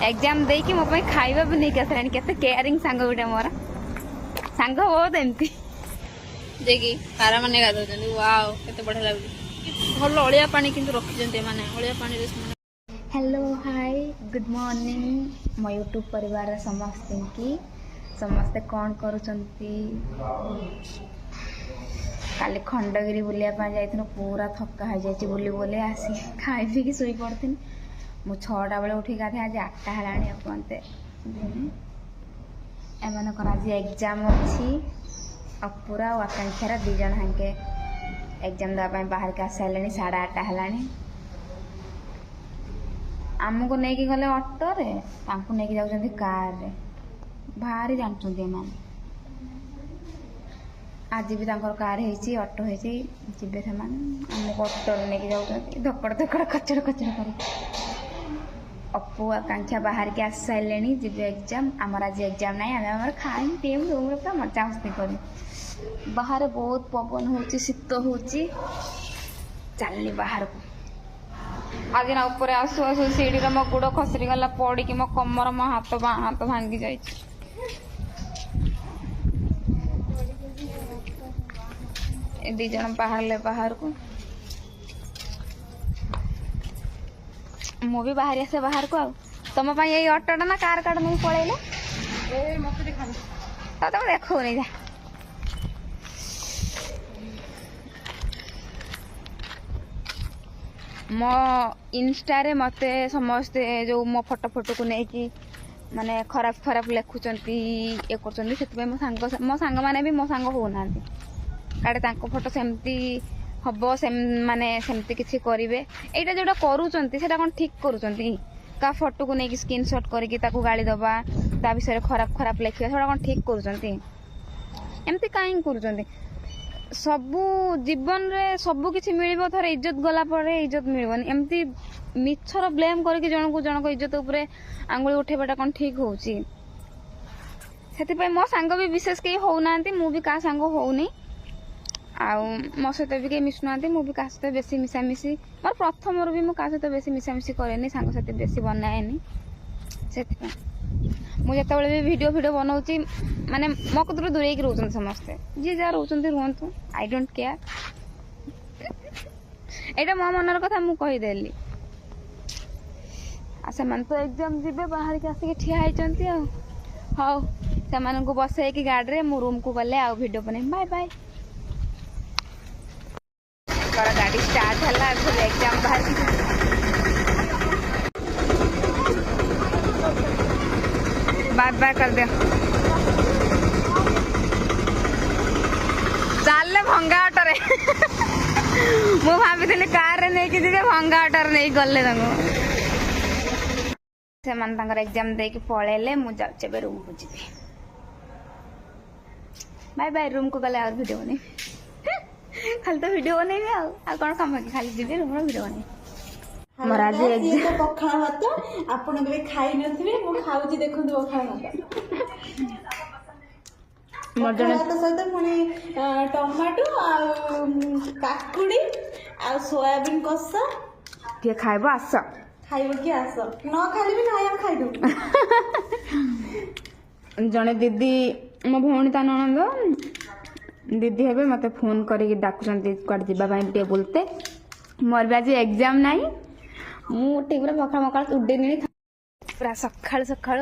Exam दे कि मो खाଇବା भी नहीं आसानी केते केयरिंग सांग गोटे मोर सांग बहुत एमती देखी पारा माने गाधोचंदी वाओ केते बढ़िया लागुची भल अलिया पानी किंतु रखिजंती माने अलिया पानी रे हेलो हाय गुड मॉर्निंग मो यूट्यूब परिवार समस्ते की समस्ते कौन करुचंती काली खंडगिरी बुलिया जाइथिनु पूरा थक्का हो जाइछि बुली बोले आसी खाई पी की सोई पड़थिन मु 6टा बेले उठी गाधे आज 8टा हलाणी अपनते एमन कर आज एग्जाम अछि अपूरा और आकांक्षा दी जन हांके एग्जाम देवा बाहर के आसी सारे 8:30 हलाणी आमको नहीं गले ऑटो रे तांको नहीं जाउछंती कार रे भारी जानछंती एमान आज भी तांकर कार हेची ऑटो हेची जिबे समान आमको ऑटो रे नहीं जाउछंती धक्कड़ धक्कड़ कचड़ कचड़ कर अपू आकांक्षा बाहर के आसी सारे जिबे एग्जाम आमर आज एग्जाम नहीं आम खाई पीम रूम पूरा मजा मस्ती कर बाहर बहुत पवन होची शीत होची चलनी बाहर को आज ना ऊपर आसु आसु सीढ़ी रे मो गुड़ खसरी गला पड़ी कि मो कमर मो हाथ भांगी जाई दी जन बाहर को मु भी बाहर आसे बाहर को तुम ये ऑटोटा ना कार काट नहीं पड़ेगा तो तुम देखो नहीं जा मो इंस्टा रे मते समस्ते जो मो फोटो को नहीं माने खराब खराब लिखुचंती ये करचंती सेति मो सांग माने भी मो सांग हो नांती काडे तांको फोटो सेमती हबो सेम माने सेमती किछि करिवे एटा जोटा करूचंती सेटा कोन ठीक करूचंती का फोटो को नहीं स्क्रीनशॉट करके ताको गाली दबा ता विषय खराब खराब लिखिबा सेटा कोन ठीक करूचंती एमती काई करूचंती सबू जीवन रे सबू किछि मिलिबो थरे इज्जत गला परे इज्जत मिलबनी एमती मिछर ब्लेम करके जनक इज्जत ऊपर आंगुली उठेबाटा कोन ठीक होउची सेति पय मो सांग भी विशेष के हो नांती मु भी का सांग होउनी आ मो सहित भी के मिसुनांती मु भी का सहित बेसी मिसामिसी मोर प्रथम भी मु का सहित बेसी मिसामिसी करेनी सांग सहित बेसी बनाएनी सेति मुझे भी वीडियो बनाऊँ माने मो कतरू दूरे रोचन समस्ते जी जहाँ रोचन रुहतु आई डोंट केयर एटा मो मनर कथा मु कहीदेली से तो एग्जाम जीवे बाहर के आसिक ठिया होती हाउ से बसे कि गाड़ी रे मु रूम को गले आ वीडियो बने बाय बाय गाड़ी स्टार्ट है एग्जाम बाहर बाय बाय कर दे चल भंगा ऑटो मु भाभी कार रे नहीं कि भंगा ऑटो नहीं गले से एग्जाम दे कि पळेले मु जाउचे रूम को जीबी बाय बाय रूम को गले और वीडियो बने खाली तो वीडियो बने आ कौन काम है खाली जीबी रूम रो वीडियो बने महाराज एग्जाम पखाळ भात आपण केबे खाई नथिबे मु खाउची देखंतु पखाळ भात मर्जन भात सहित पुणी टमाटो आ काकुडी आ सोयाबीन कसा के खाइबो आस खाइबो के आस न खाली भी खाइ हम खाइ दो जने दीदी मो भौणी ता ननंद दीदी हेबे मते फोन करी डाकुचंती क्वाड जिबा बाई बोलते मोर भी आज एग्जाम नाही मुझे पूरा पखाड़ मकाड़ उड़े नी पूरा सकाल सकाल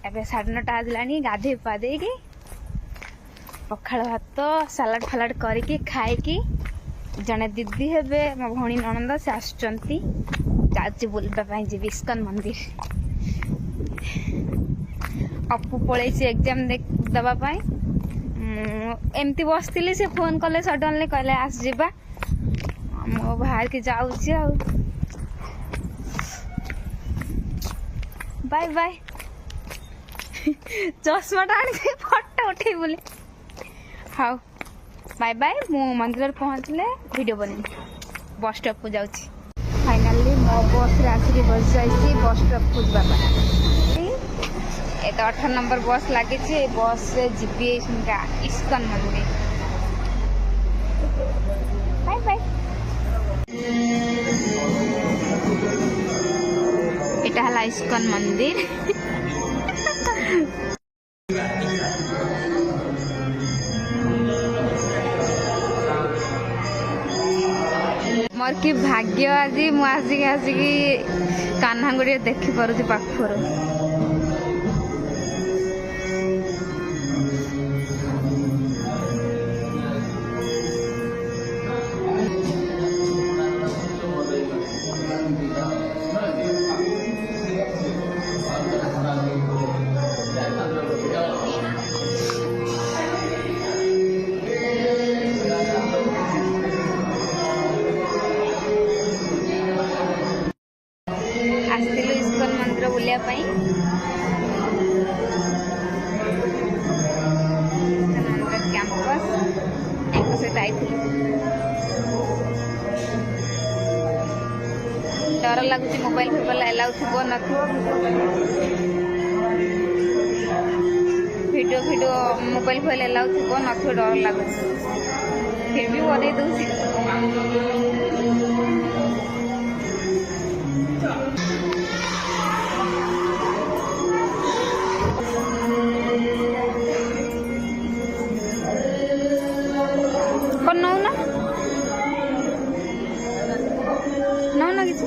एवं 9:30 आजलानी गाधे पादे की पखाड़ भात सालाड फालाड करके खाई जड़े दीदी हेबे मो भौणी ननंद से आसुचंती जाउची बुलबा जी इस्कन मंदिर अपू पलैसी एग्जाम देवा एमती बसती से फोन कले सडनली कहले आस जीवा मो बाहर के जाउची आ बाय बाय चश्मा टाणी फोटो उठे बोले हाँ बाय बाय मु मंदिर पहुँचले वीडियो बने बस स्टॉप को जाऊँगी फाइनाली मो बस रे आसिक बस जाइए बस स्टॉप को ये तो 18 नंबर बस लगी बस से जीपी इस्कन मंदिर बाय बाय এটা হল ইস্কন মন্দির। मोर कि भाग्य आज मुझे आसिकी कान्हा को देखी पारुची पाखर। आसलु इस्कन मंदिर बुलिया पाई। मंदिर कैंपस सहित आई डर लगुच मोबाइल फोबाइल एलाउ थो न वीडियो वीडियो मोबाइल फोबाइल एलाउ थो न डर लगुच फिर भी बन दूसरी। कौन नौ ना किसी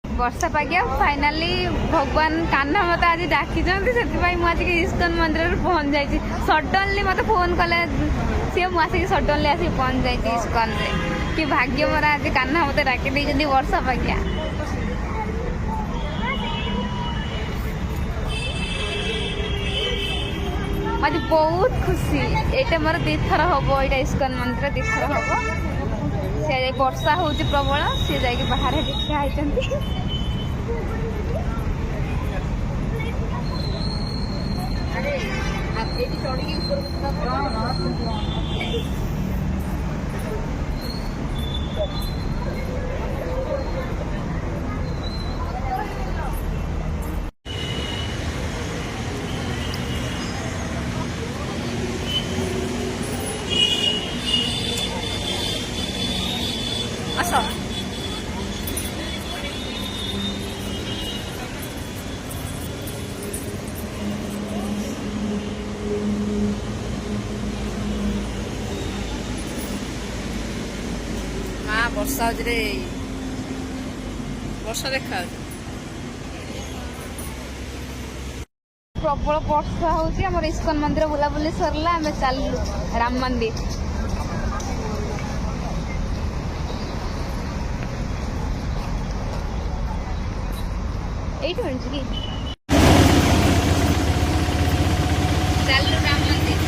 वर्षा पागिया फाइनाली भगवान कान्हा मत आज डाकी से आज इस्कन मंदिर पहुंच जाइए। सडनली मत फोन कले सी मुझे सडनली आसिक पहुंच जाइए इस्कन रे कि भाग्य मोर आज कान्हा मत डाकी दे वर्षा पागिया। आज बहुत खुशी ये मोर दीथर हम यहाँ इस्कन मंदिर दीथर हम सी वर्षा हूँ प्रबल सी जा बाहर ठिया आस वर्षा वर्षा देखा प्रबल वर्षा हूँ इस्कन मंदिर बुलाबुली सरला आम चलू राम मंदिर। एट मिनट की चलू राम मंदिर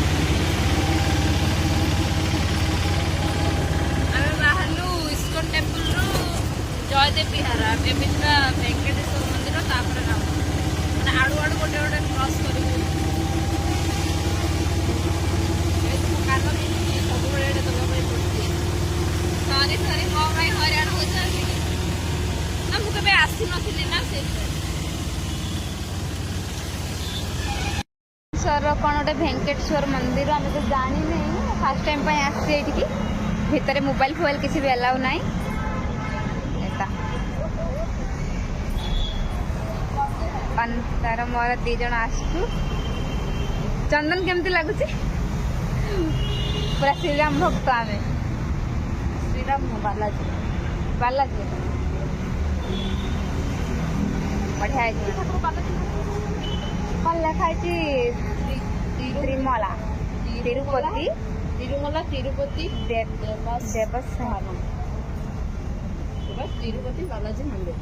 आम बाहर इस्कन टेम्पल रु जयदेव विहार बेमित्रा वेंकटेश्वर मंदिर तापर राम मैंने आड़ू आड़ू गोटे गोटे क्रॉस कर सरी सरी मो भाई हरियाण होती ना मुझे आसी नी ना से कौन गोटे वेंकटेश्वर मंदिर आम तो जानी नहीं फास्ट टाइम आसी भितर मोबाइल फोबाइल किसी भी अलाउ ना तार मोर दी जन आसु चंदन केमती लगुच पूरा श्रीराम भक्त आम श्रीराम बालाजी बालाजी बढ़िया कौन लिखाई तिरुमला तिरुपति तिरुमला तिरुपति देवस्थान तिरुपति बालाजी मंदिर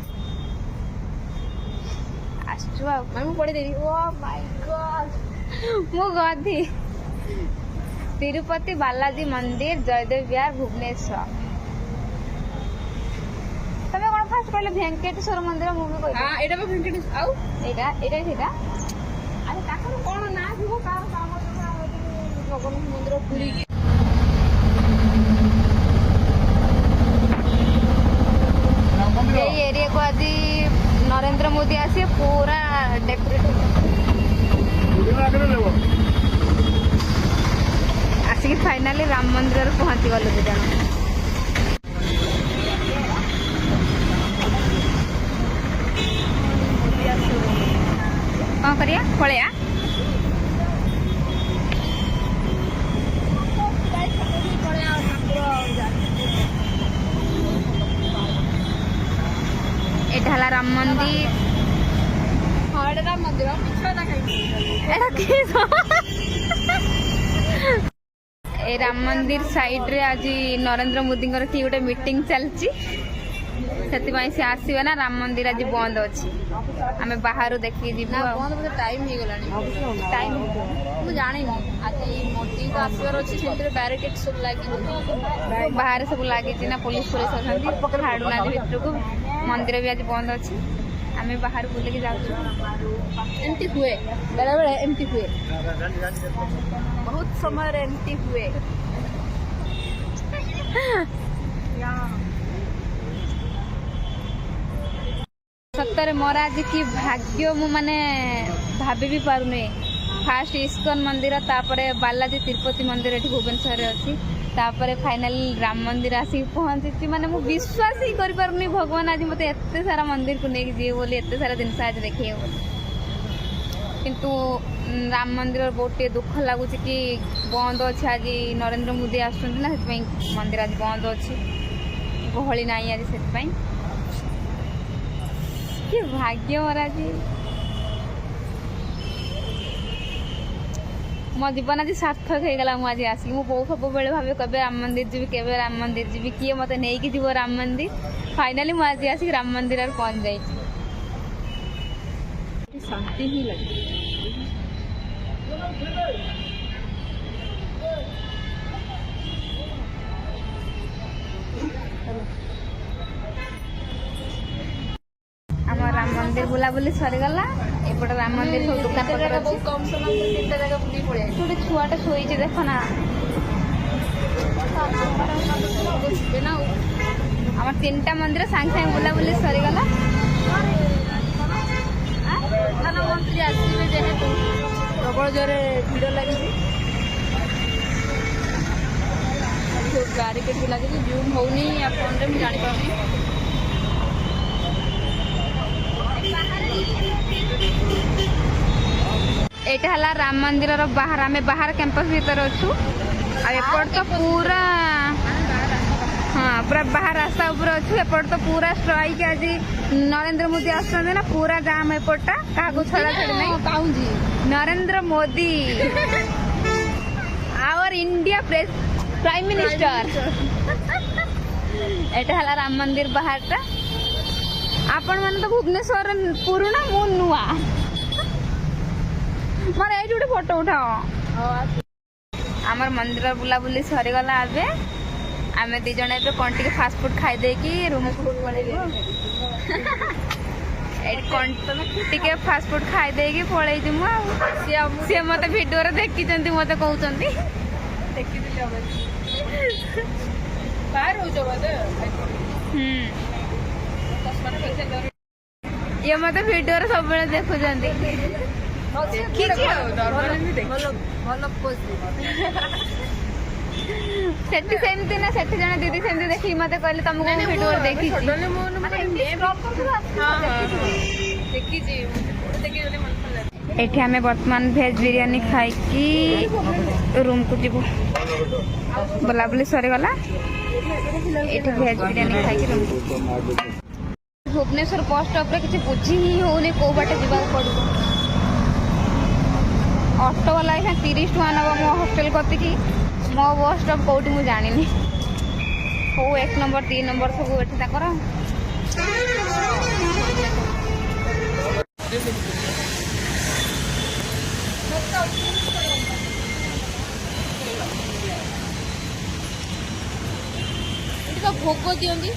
आसु पढ़ी देवी। ओ माय गॉड मु गधी तिरुपति बालाजी मंदिर जयदेव विहार भुवनेश्वर। तमे कोन फास्ट कहले वेंकटेश्वर मंदिर मुझे कह हां एटा वेंकटेश्वर आउ एटा एटा सेटा अरे ताकर कोन ना थिबो कार काम जगन्नाथ मंदिर पुरी की एरिया को आज नरेंद्र मोदी आसी पूरा डेकोरेट आसिक फाइनाली राम मंदिर पहुंची गलु दु जण कौन करिया पलैया एटा हला राम मंदिर हाँ एटा राम मंदिर ए राम मंदिर साइड रे आज नरेंद्र मोदी की गोटे मीटिंग चलची से आसवे ना राम मंदिर आज बंद अच्छी आम बाहर देखिए जी बंद टाइम हो गलानी टाइम मु जानी आज मोदी को आसबार अच्छी से बैरिकेड सब लगी बाहर सब लगी ना पुलिस अच्छा छाड़ूना भितर को मंदिर भी आज बंद अच्छी आम बाहर बुलिक एमती हुए बेले बेले एमती हुए बहुत समय एमती हुए सत्तर मोर आज की भाग्य मु माने भाभी भी पारुनी फास्ट इस्कन मंदिर तापरे बालाजी तिरुपति मंदिर एठी भुवनेश्वर अच्छी तापरे फाइनल राम मंदिर आसी पहुंची माने मु विश्वास ही कर पारुनी भगवान आज मते एते सारा मंदिर को नेक दिए बोली एते सारा दिन आज देखे किंतु राम मंदिर बहुत दुख लगुच कि बंद अच्छे आज नरेंद्र मोदी आसुंट ना से मंदिर आज बंद अच्छी गहली नाई आज से कि भाग्य मोर आज मो जीवन आज सार्थक हो गला मुझे आसिक मो बहुत सब बेले भावे कबे राम मंदिर जी केबे राम मंदिर जी किए मत नहीं कि जीव राम मंदिर फाइनाली मुझे आसिक राम मंदिर पहुंच जाए शांति ही लगी आम राम मंदिर बुलाबुली सरीगला एपटे राम मंदिर सब दुकान पत्र अच्छी कम समय तीन जगह बुली पड़े गोटे छुआटे शोचे देख ना आम 3टा मंदिर सांगे सांगे बुलाबुली सरीगला प्रधानमंत्री आसवे जेहेतु प्रबल जोरे भिड़ लगी बैरिकेड भी लगी जूम होनी या फोन में जानी पाऊनी एटा हला राम मंदिर बाहर आम बाहर कैंपस भीतर अच्छु एपट तो पूरा हाँ पूरा बाहर रास्ता ऊपर अच्छु एपट तो पूरा स्ट्राइक आज नरेंद्र मोदी आसुंटे ना पूरा जाम एपटा क्या छड़ा छड़ी नहीं Narendra Modi our India prime minister एटा हला राम मंदिर बाहर टा आपण मैंने तो भुवनेश्वर पुराना मु नुआ मार ये गोटे फोटो उठाओ आमर मंदिर बुलाबुली सरीगला आबे आम दी जन ए कौन टे फास्ट फूड खाई देकी रूम टे फास्ट फूड खाई देकी पलई जिमु सी मत भिडियो देखी मत कहते ये मत भिडियो सब देखुं सेठी सेमती ना सेठी जने दीदी सेमती देखी मते कहले तुमको वीडियो देखी एठी हमें वर्तमान भेज बिरयानी खाई कि रूम को जीवु बुलाबुली सरी गला एठी भेज बिरयानी खाई कि रूम भुवनेश्वर बस स्टॉप रे किसी बुझी ही होनी को बाटे जीवा पड़ो ऑटो वाला है 30 टका नब मो हॉस्टल कति की मो बस स्टॉप कौटी मुझे जानी हो 1 नंबर 3 नंबर सब एठी ताकर तो भोग दियंती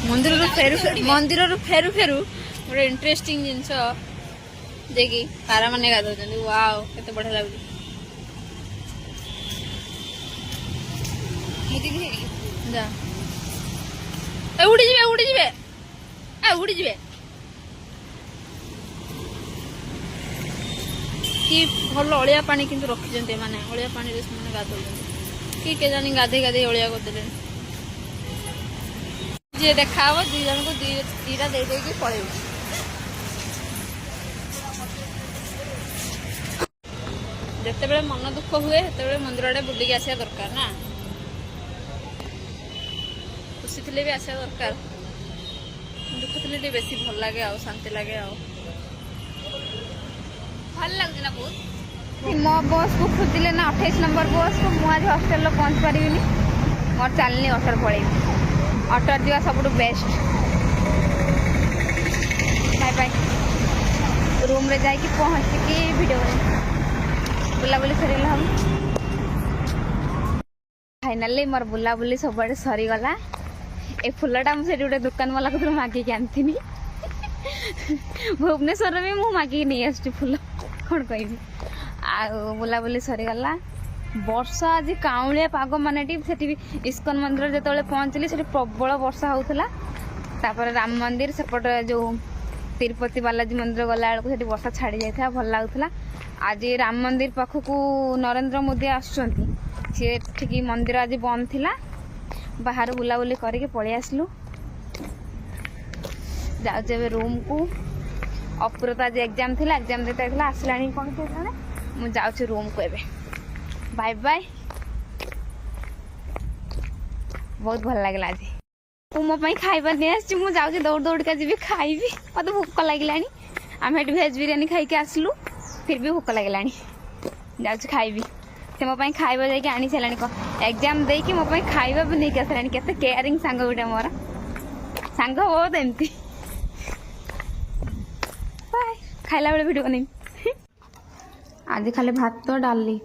मंदिर फेरु फेरु गोटे इंटरेस्टिंग जिनस देखी पारा मैंने गाधौं वाओ केते बढ़िया लगुच ମୁଦି ବି ହେଇକି ଯା ଉଡ଼ିଯିବେ ଉଡ଼ିଯିବେ ଉଡ଼ିଯିବେ କି ଭଲ ଅଳିଆ ପାଣି କିନ୍ତୁ ରଖିଛନ୍ତି ଏମାନେ ଅଳିଆ ପାଣିରେ ସେମାନେ ଗାଧଉଛନ୍ତି କି କେଜାଣି ଗାଧେଇ ଗାଧେଇ ଅଳିଆ କରିଦେଲେଣି ଯିଏ ଦେଖା ହବ ଦି ଜଣଙ୍କୁ ଦିଟା ଦେଇ ଦେଇକି ପଳେଇବୁ ଯେତେବେଳେ ମନ ଦୁଃଖ ହୁଏ ସେତେବେଳେ ମନ୍ଦିର ଆଡ଼େ ବୁଲିକି ଆସିବା ଦରକାର ନା ଖୁସି ଥିଲେ ବି ଆସିବା ଦରକାର ଦୁଃଖ ଥିଲେ ଟିକେ ବେଶୀ ଭଲ ଲାଗେ ଆଉ ଶାନ୍ତି ଲାଗେ ଆଉ ଭଲ ଲାଗୁଛି ନା ବହୁତ ମୋ ବସ୍କୁ ଖୋଜିଲେ ନା 28 ନମ୍ବର ବସ୍କୁ ମୁଁ ଆଜି ହଷ୍ଟେଲରେ ପହଞ୍ଚି ପାରିବିନି ମୋର ଚାଲିନି ଅଟୋରେ ପଳେଇବି ଅଟୋରେ ଯିବା ସବୁଠୁ ବେଷ୍ଟ ବାଏ ବାଏ ରୁମ୍ରେ ଯାଇକି ପହଞ୍ଚିକି ଭିଡ଼ିଓ ବନେଇବି ବୁଲାବୁଲି ସରିଗଲା ହବ ଫାଇନାଲି ମୋର ବୁଲାବୁଲି ସବୁଆଡ଼େ ସରିଗଲା ଏ ଫୁଲଟା ମୁଁ ସେଠି ଗୋଟେ ଦୋକାନ ବାଲା କତିରୁ ମାଗିକି ଆଣିଥିଲି ଭୁବନେଶ୍ୱରରେ ବି ମୁଁ ମାଗିକି ନେଇ ଆସିଛି ଫୁଲ କ'ଣ କହିବି ଆଉ ବୁଲାବୁଲି ସରିଗଲା ବର୍ଷା ଆଜି କାଉଁଳିଆ ପାଗ ମାନେ ସେଠି ବି ଇସ୍କନ ମନ୍ଦିର ଯେତେବେଳେ ପହଞ୍ଚିଲି ସେଠି ପ୍ରବଳ ବର୍ଷା ହେଉଥିଲା ତାପରେ ରାମ ମନ୍ଦିର ସେପଟେ ଯେଉଁ ତିରୁପତି ବାଲାଜୀ ମନ୍ଦିର ଗଲା ବେଳକୁ ସେଠି ବର୍ଷା ଛାଡ଼ି ଯାଇଥିଲା ଭଲ ଲାଗୁଥିଲା ଆଜି ରାମ ମନ୍ଦିର ପାଖକୁ ନରେନ୍ଦ୍ର ମୋଦି ଆସୁଛନ୍ତି ସେଠିକି ମନ୍ଦିର ଆଜି ବନ୍ଦ ଥିଲା ବାହାରୁ ବୁଲାବୁଲି କରିକି ପଳେଇ ଆସିଲୁ ଯାଉଛି ଏବେ ରୁମ୍କୁ ଅପୁର ତ ଆଜି ଏକ୍ଜାମ୍ ଥିଲା ଏକ୍ଜାମ୍ ଦେଇତେ ଥିଲା ଆସିଲାଣି କ'ଣ କେଜାଣି ମୁଁ ଯାଉଛି ରୁମ୍କୁ ଏବେ ବାଏ ବାଏ ବହୁତ ଭଲ ଲାଗିଲା ଆଜି ମୁଁ ମୋ ପାଇଁ ଖାଇବା ନେଇ ଆସିଛି ମୁଁ ଯାଉଛି ଦୌଡ଼ି ଦୌଡ଼ିକା ଯିବି ଖାଇବି ମୋତେ ଭୋକ ଲାଗିଲାଣି ଆମେ ଏଠି ଭେଜ୍ ବିରିୟାନୀ ଖାଇକି ଆସିଲୁ ଫିର୍ ବି ଭୋକ ଲାଗିଲାଣି ଯାଉଛି ଖାଇବି ସେ ମୋ ପାଇଁ ଖାଇବା ଯାଇକି ଆଣି ସାରିଲାଣି ଏକ୍ଜାମ୍ ଦେଇକି ମୋ ପାଇଁ ଖାଇବା ବି ନେଇକି ଆସିଲାଣି କେତେ କେୟାରିଂ ସାଙ୍ଗ ଗୋଟେ ମୋର ସାଙ୍ଗ ବହୁତ ଏମିତି ବାଏ ଖାଇଲା ବେଳେ ଭିଡ଼ିଓ ବନେଇବି ଆଜି ଖାଲି ଭାତ ଡାଲି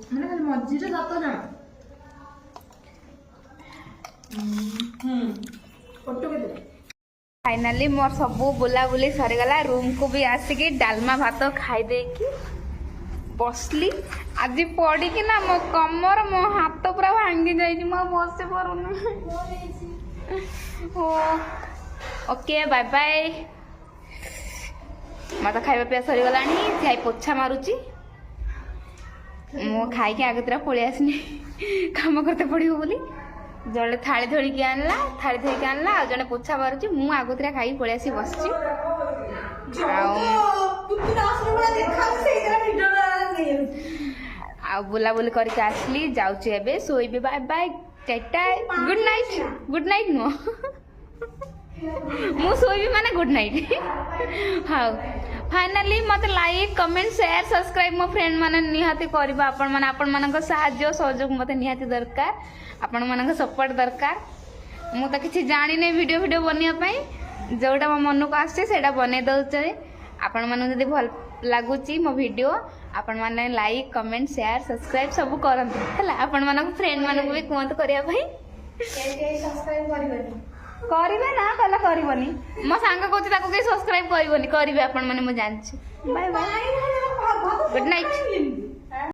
फाइनाली मोर सबू बुलाबुली सरीगला रूम को भी आसिकी डालमा भात खाई देकी बसली आज पड़ी कि ना मो कमर मो हाथ पूरा भांगी जाई मो बसे परुन ओ ओके बाय बाय मत खाइबा पिया सरीगलानी खाई पोछा मारुची मो खाई के आगे तरह पळि आसनी काम करते पड़ियो बोली जड़े थाली धरिकी आनला थाली धरिकी आनला आ जने पोछा मारुची मु आगुतरा खाई पळि आसी बसची आ बुलाबुली करके आसली जाउची एबे सोइबे बाय बाय टाटा गुड नाइट नो मु सोइबी माने गुड नाइट हाउ फाइनली मत लाइक कमेंट शेयर सब्सक्राइब मो फ्रेंड माने निहाती करबा आपण मानक साहाय्य सहयोग मते निहाती दरकार आपण मानक सपोर्ट दरकार मु तो किसी जानी नहीं वीडियो बनिया पाई जोटा मो मन को आसे सेटा बने दउचे आपण मानक जदी भल लागुची मो वीडियो आपण माने लाइक कमेंट शेयर सब्सक्राइब सब करंतु हला आपण मानक फ्रेंड मानक भी कोंत करिया भाई सब्सक्राइब करिवे ना कहला करबनी मो सांग कहूची ताको के सब्सक्राइब करबनी करिवे आपण माने मो जानछि बाय बाय गुड नाइट।